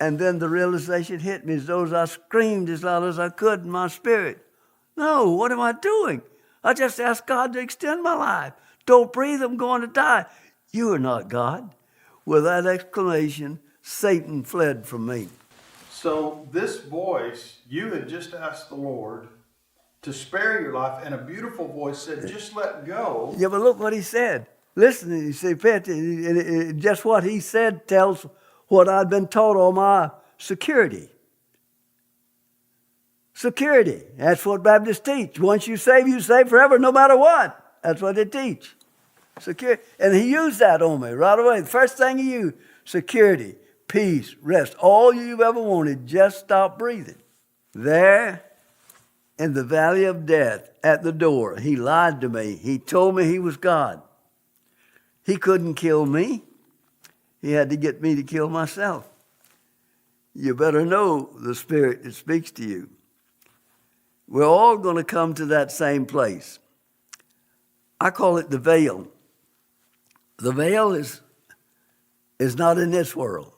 And then the realization hit me as though I screamed as loud as I could in my spirit. No, what am I doing? I just asked God to extend my life. Don't breathe, I'm going to die. You are not God. With that exclamation, Satan fled from me. So this voice, you had just asked the Lord to spare your life, and a beautiful voice said, just let go. Yeah, but look what he said. Listen, you see, just what he said tells what I'd been taught all my security. Security. That's what Baptists teach. Once you save forever, no matter what. That's what they teach. Security. And he used that on me right away. The first thing he used, security, peace, rest. All you've ever wanted, just stop breathing. There, in the valley of death, at the door, he lied to me. He told me he was God. He couldn't kill me. He had to get me to kill myself. You better know the Spirit that speaks to you. We're all going to come to that same place. I call it the veil. The veil is not in this world,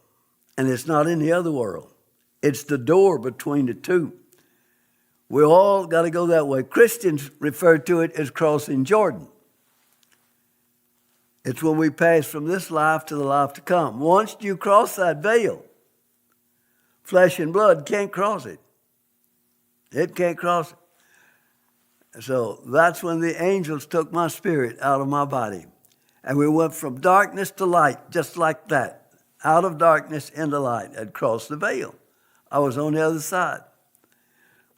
and it's not in the other world. It's the door between the two. We all got to go that way. Christians refer to it as crossing Jordan. It's when we pass from this life to the life to come. Once you cross that veil, flesh and blood can't cross it. It can't cross it. So that's when the angels took my spirit out of my body. And we went from darkness to light, just like that. Out of darkness into light. I'd crossed the veil. I was on the other side.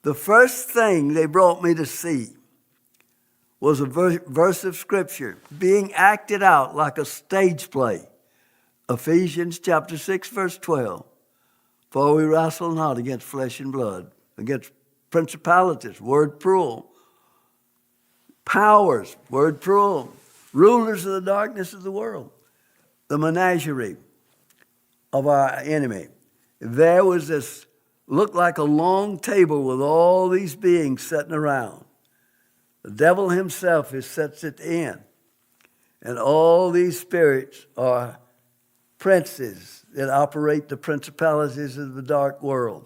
The first thing they brought me to see was a verse of Scripture being acted out like a stage play. Ephesians chapter 6, verse 12. For we wrestle not against flesh and blood, against principalities, word plural, powers, word plural, rulers of the darkness of the world, the menagerie of our enemy. There was this, looked like a long table with all these beings sitting around. The devil himself sits at the end. And all these spirits are princes that operate the principalities of the dark world.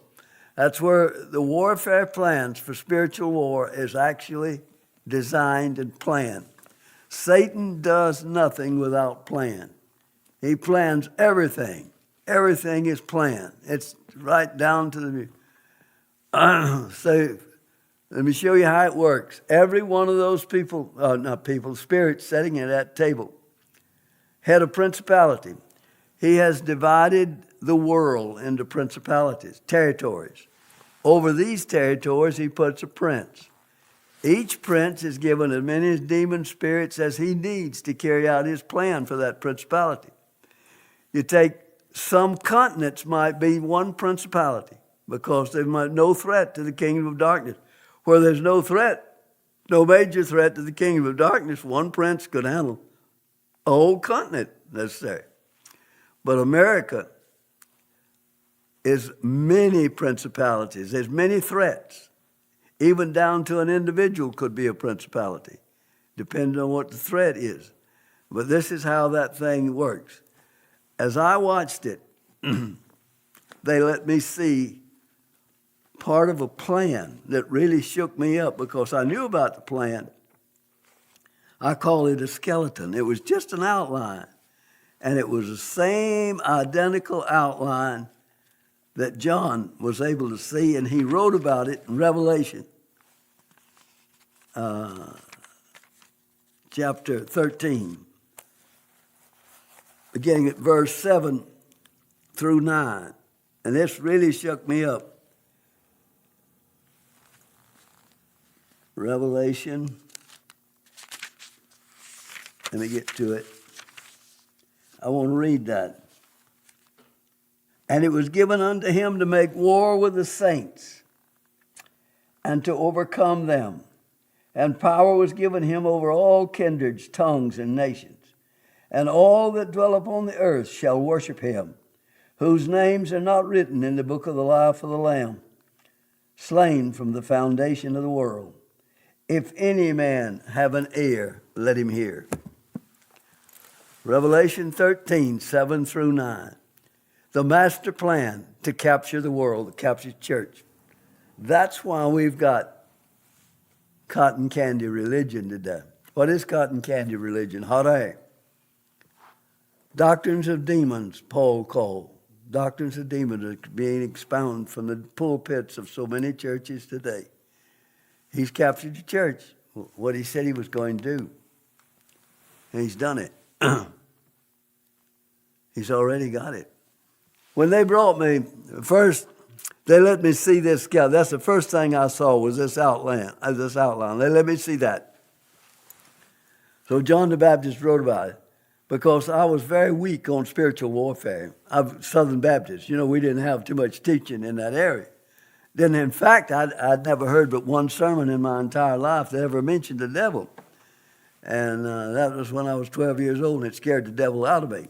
That's where the warfare plans for spiritual war is actually designed and planned. Satan does nothing without plan. He plans everything. Everything is planned. It's right down to the... So let me show you how it works. Every one of those spirits sitting at that table, head of principality. He has divided the world into principalities, territories. Over these territories, he puts a prince. Each prince is given as many demon spirits as he needs to carry out his plan for that principality. You take some continents might be one principality because there's no threat to the kingdom of darkness. Where there's no threat, no major threat to the kingdom of darkness, one prince could handle a whole continent necessary. But America is many principalities. There's many threats. Even down to an individual could be a principality, depending on what the threat is. But this is how that thing works. As I watched it, they let me see part of a plan that really shook me up because I knew about the plan. I call it a skeleton. It was just an outline. And it was the same identical outline that John was able to see, and he wrote about it in Revelation chapter 13, beginning at verse 7 through 9. And this really shook me up. Revelation, let me get to it. I want to read that. And it was given unto him to make war with the saints and to overcome them. And power was given him over all kindreds, tongues, and nations. And all that dwell upon the earth shall worship him, whose names are not written in the book of the life of the Lamb, slain from the foundation of the world. If any man have an ear, let him hear. Revelation 13, 7 through 9. The master plan to capture the world, to capture the church. That's why we've got cotton candy religion today. What is cotton candy religion? Hot air. Doctrines of demons, Paul called. Doctrines of demons are being expounded from the pulpits of so many churches today. He's captured the church, what he said he was going to do. And he's done it. He's already got it. When they brought me, first, they let me see this scout. That's the first thing I saw was this outline. They let me see that. So John the Baptist wrote about it because I was very weak on spiritual warfare. I'm Southern Baptist. We didn't have too much teaching in that area. Then, in fact, I'd never heard but one sermon in my entire life that ever mentioned the devil. And that was when I was 12 years old, and it scared the devil out of me.